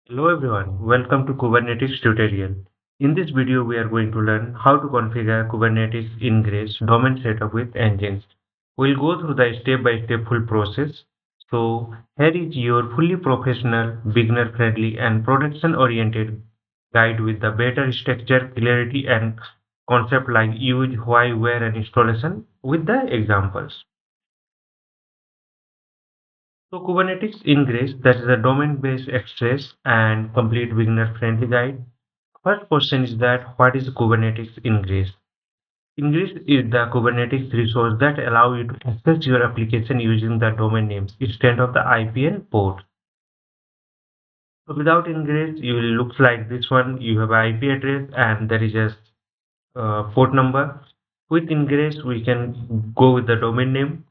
Hello everyone, welcome to Kubernetes tutorial. In this video, we are going to learn how to configure Kubernetes Ingress domain setup with Nginx. We'll go through the step-by-step full process. So here is your fully professional, beginner-friendly and production-oriented guide with the better structure, clarity and concept like use, why, where and installation with the examples. So Kubernetes Ingress, that is a domain-based access and complete beginner-friendly guide. First question is that what is Kubernetes Ingress? Ingress is the Kubernetes resource that allow you to access your application using the domain names instead of the IP and port. So without Ingress, you will look like this one. You have an IP address and there is a port number. With Ingress, we can go with the domain name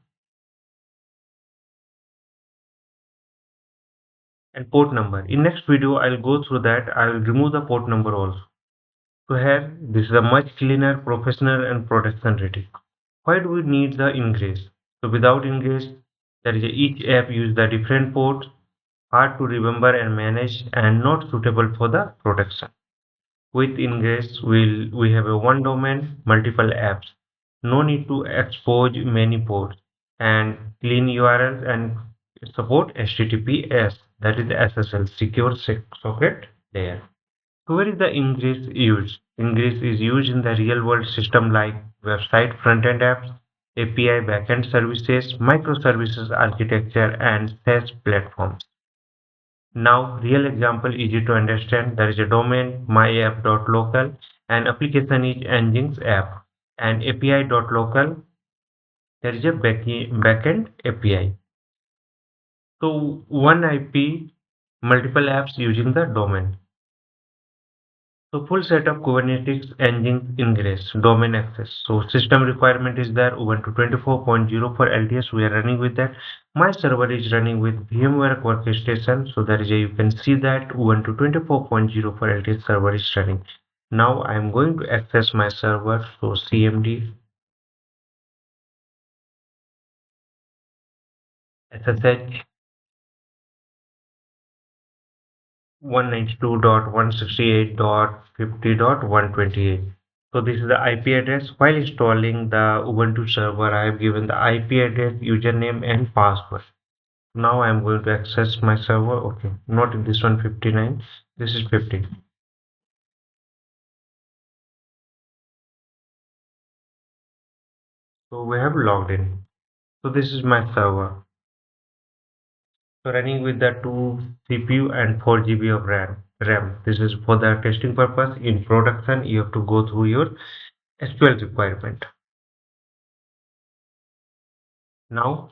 and port number. In next video, I'll go through that. I will remove the port number also. So here, this is a much cleaner, professional and production ready. Why do we need the Ingress? So without Ingress, there is each app use the different ports, hard to remember and manage, and not suitable for the production. With Ingress, we have a one domain, multiple apps. No need to expose many ports and clean URLs and support HTTPS, that is SSL, secure socket layer. So where is the Ingress used? Ingress is used in the real world system like website front-end apps, API backend services, microservices architecture, and SaaS platforms. Now, real example easy to understand. There is a domain myapp.local, and application is Nginx app, and API.local. There is a backend API. So one IP, multiple apps using the domain. So full setup Kubernetes Nginx Ingress domain access. So system requirement is there Ubuntu 24.0 for LTS. We are running with that. My server is running with VMware Workstation. So there is a you can see that Ubuntu 24.0 for LTS server is running. Now I am going to access my server. So CMD SSH 192.168.50.128. So this is the IP address. While installing the Ubuntu server, I have given the IP address, username and password. Now I am going to access my server. Okay, not in this one 59. This is 50. So we have logged in. So this is my server. So running with the 2 CPU and 4 GB of RAM. This is for the testing purpose. In production, you have to go through your SQL requirement. Now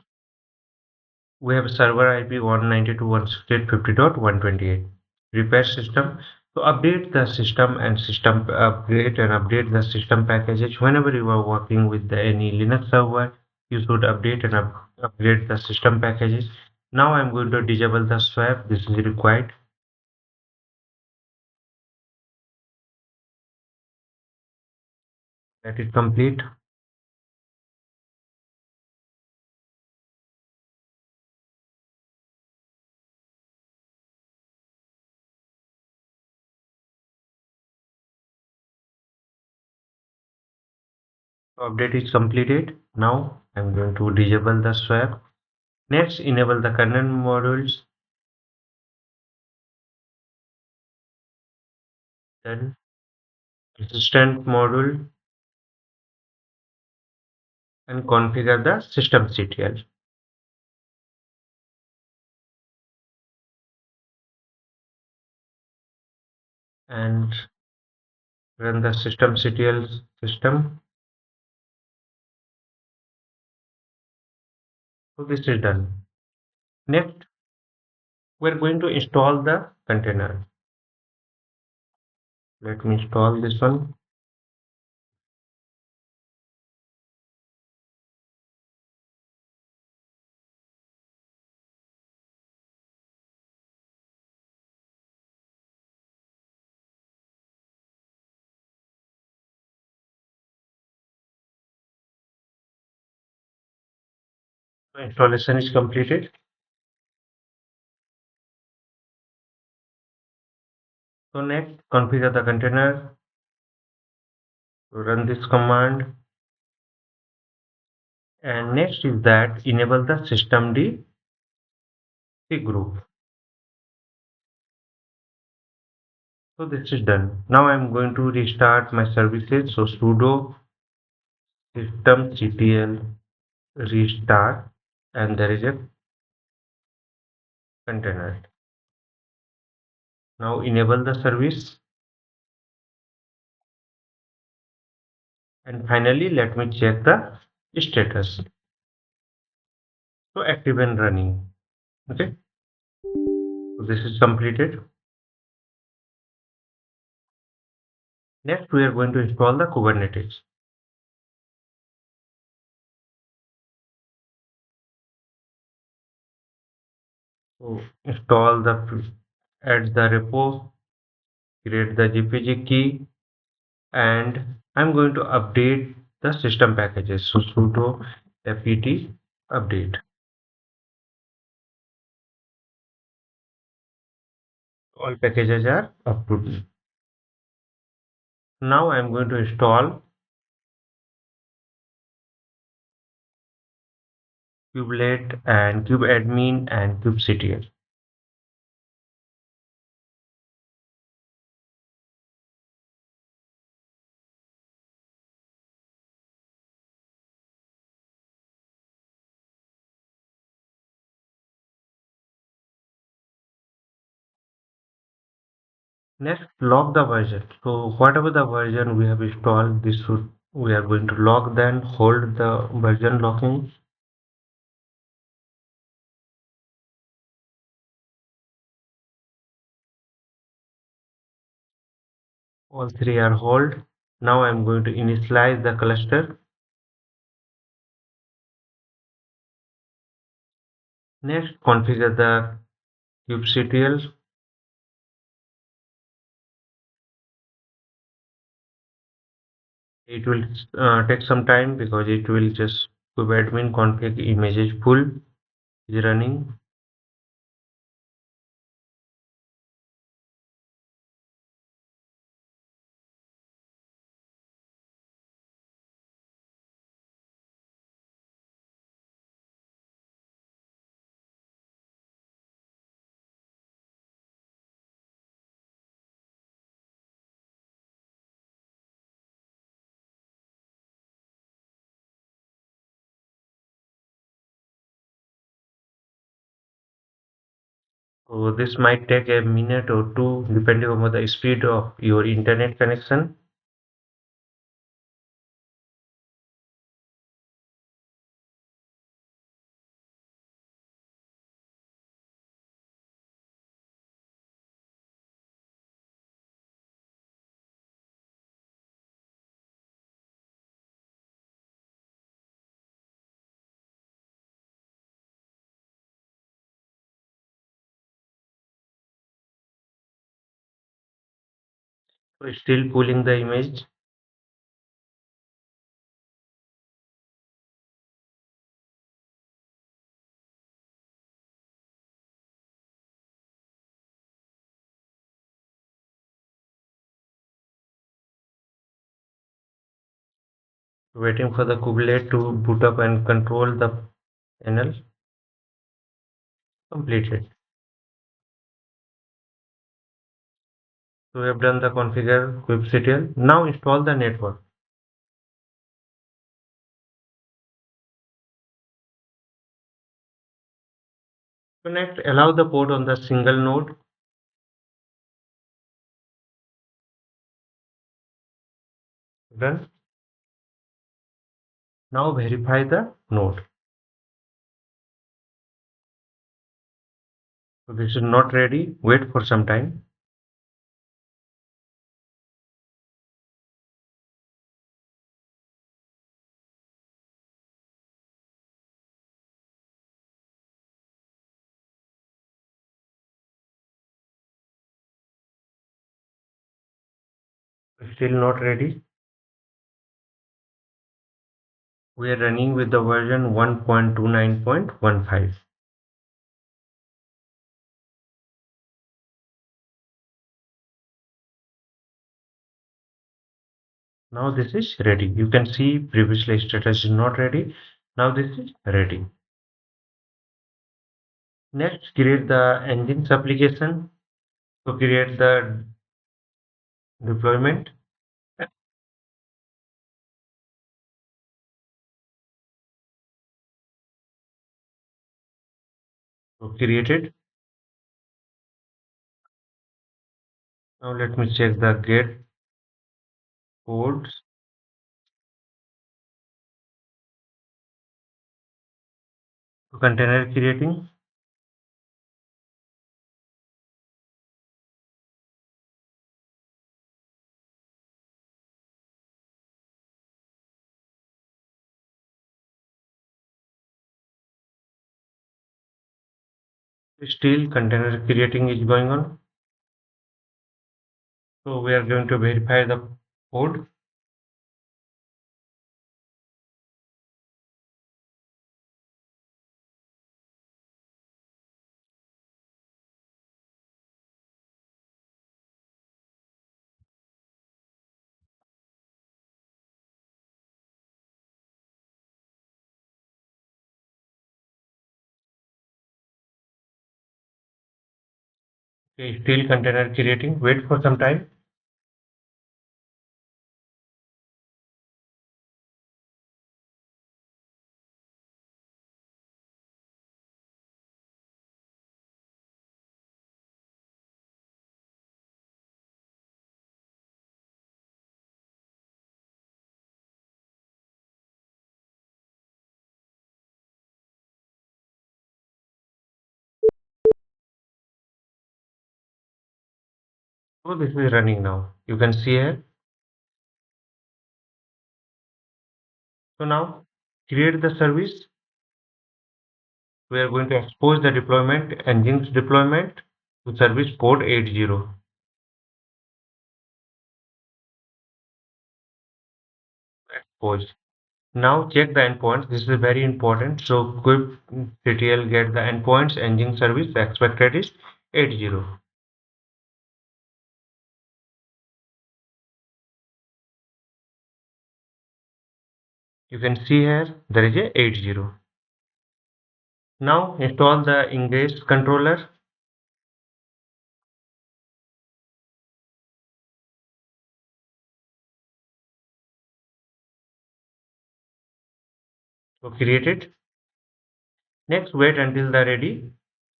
we have server IP 192.168.50.128. Repair system. So update the system and system upgrade and update the system packages. Whenever you are working with any Linux server, you should update and upgrade the system packages. Now I'm going to disable the swap. This is required. That is complete. Update is completed. Now I'm going to disable the swap. Next, enable the kernel modules. Then assistant module and configure the systemctl and run the systemctl system. So this is done. Next, we're going to install the container. Let me install this one. So installation is completed. So next, configure the container. Run this command. And next is that enable the systemd group. So this is done. Now I'm going to restart my services. So sudo systemctl restart, and there is a container. Now enable the service. And finally, let me check the status. So active and running. Okay. So this is completed. Next, we are going to install the Kubernetes. So install add the repo, create the GPG key, and I'm going to update the system packages. So sudo apt update. All packages are up to date. Now I'm going to install kubelet and kubeadmin and kubectl. Next, log the version. So whatever the version we have installed, this should we are going to log, then hold the version locking. All three are hold. Now I'm going to initialize the cluster. Next, configure the kubectl. It will take some time because it will just kubeadmin config images full is running. So this might take a minute or two depending on the speed of your internet connection. So still pulling the image. Waiting for the kubelet to boot up and control the panel. Completed. So we have done the configure kubectl. Now install the network. Connect, allow the port on the single node. Done. Now verify the node. So this is not ready. Wait for some time. Still not ready. We are running with the version 1.29.15. Now this is ready. You can see previously status is not ready. Now this is ready. Next, create the Nginx application. So create the deployment. So created. Now let me check the get codes. So container creating. Still container creating is going on. So we are going to verify the code. Okay, still container creating. Wait for some time. So this is running now. You can see here. So now create the service. We are going to expose the deployment, Nginx deployment to service port 80. Expose. Now check the endpoints. This is very important. So kubectl get the endpoints. Nginx service expected is 80. You can see here there is a 80. Now install the Ingress controller. So create it. Next wait until the ready.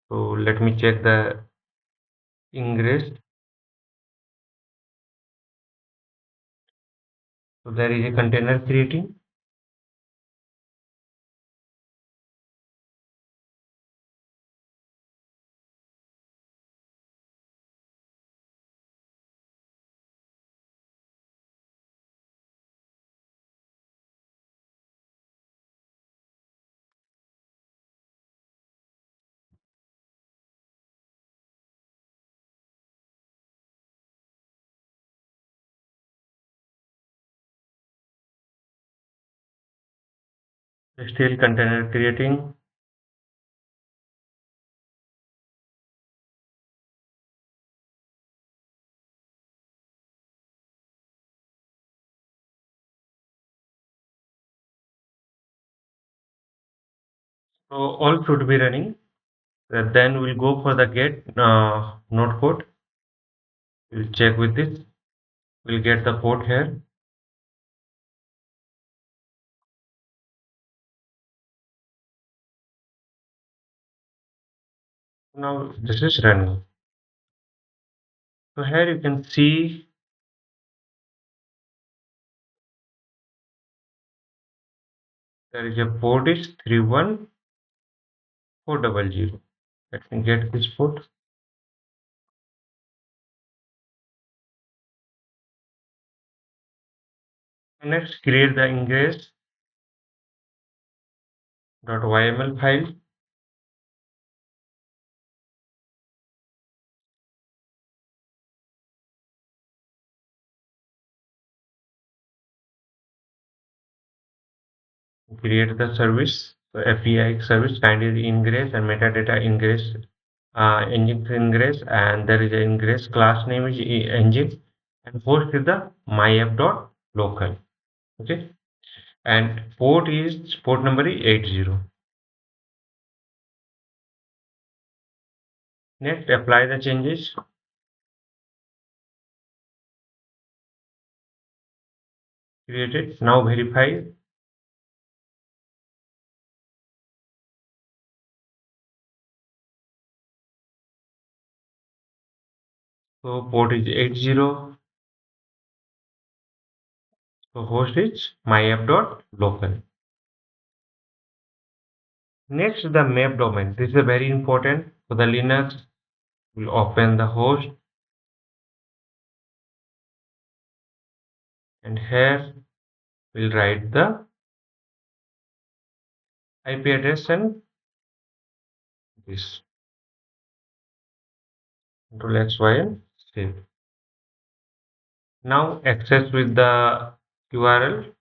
So let me check the Ingress. So there is a container creating. Still container creating. So all should be running. Then we'll go for the get node code. We'll check with this. We'll get the code here. Now this is running. So here you can see there is a port is 31400. Let me get this port. Next, create the ingress.yml file. Create the service. So API service kind is ingress and metadata ingress, Nginx ingress, and there is an ingress class name is Nginx, and host is the myapp.yml. local. Okay, and port number is 80. Next, apply the changes. Created. Now verify. So port is 80. So host is myapp.local. Next, the map domain. This is very important. For the Linux, we'll open the host, and here we'll write the IP address and this. Control X, Y, and save. Now access with the URL.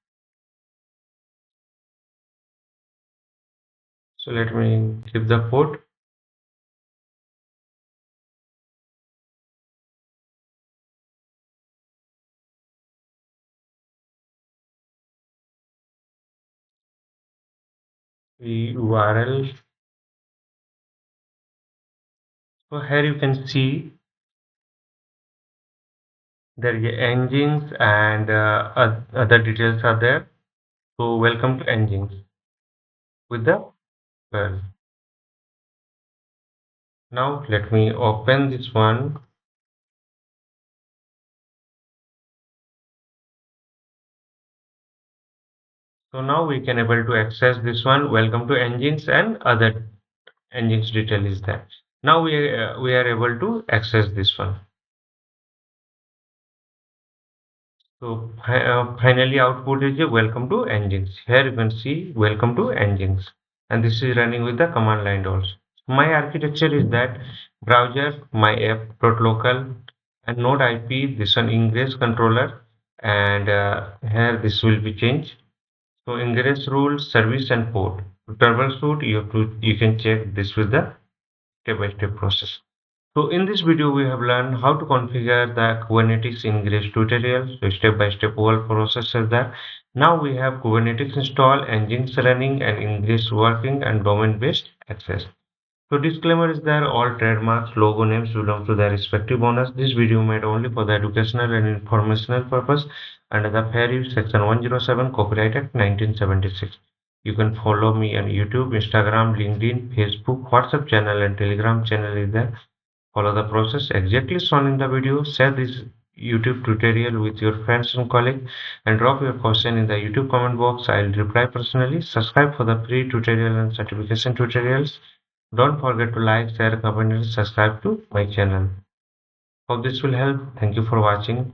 So let me give the port. The URL. So here you can see there is Nginx and other details are there. So welcome to Nginx with the URL. Now let me open this one. So now we can able to access this one. Welcome to Nginx and other Nginx detail is there. Now we are able to access this one. So finally output is a welcome to Nginx. Here you can see welcome to Nginx, and this is running with the command line also. My architecture is that browser, my app.local, and node IP, this one ingress controller, and here this will be changed. So ingress rules, service and port. To troubleshoot, you can check this with the step-by-step process. So in this video, we have learned how to configure the Kubernetes Ingress tutorial. So step-by-step whole process is that. Now we have Kubernetes install, Nginx running, and Ingress working, and domain-based access. So disclaimer is there, all trademarks, logo names belong to their respective owners. This video made only for the educational and informational purpose under the Fair Use Section 107 Copyright Act 1976. You can follow me on YouTube, Instagram, LinkedIn, Facebook, WhatsApp channel and Telegram channel is there. Follow the process exactly shown in the video. Share this YouTube tutorial with your friends and colleagues and drop your question in the YouTube comment box. I'll reply personally. Subscribe for the free tutorial and certification tutorials. Don't forget to like, share, comment, and subscribe to my channel. Hope this will help. Thank you for watching.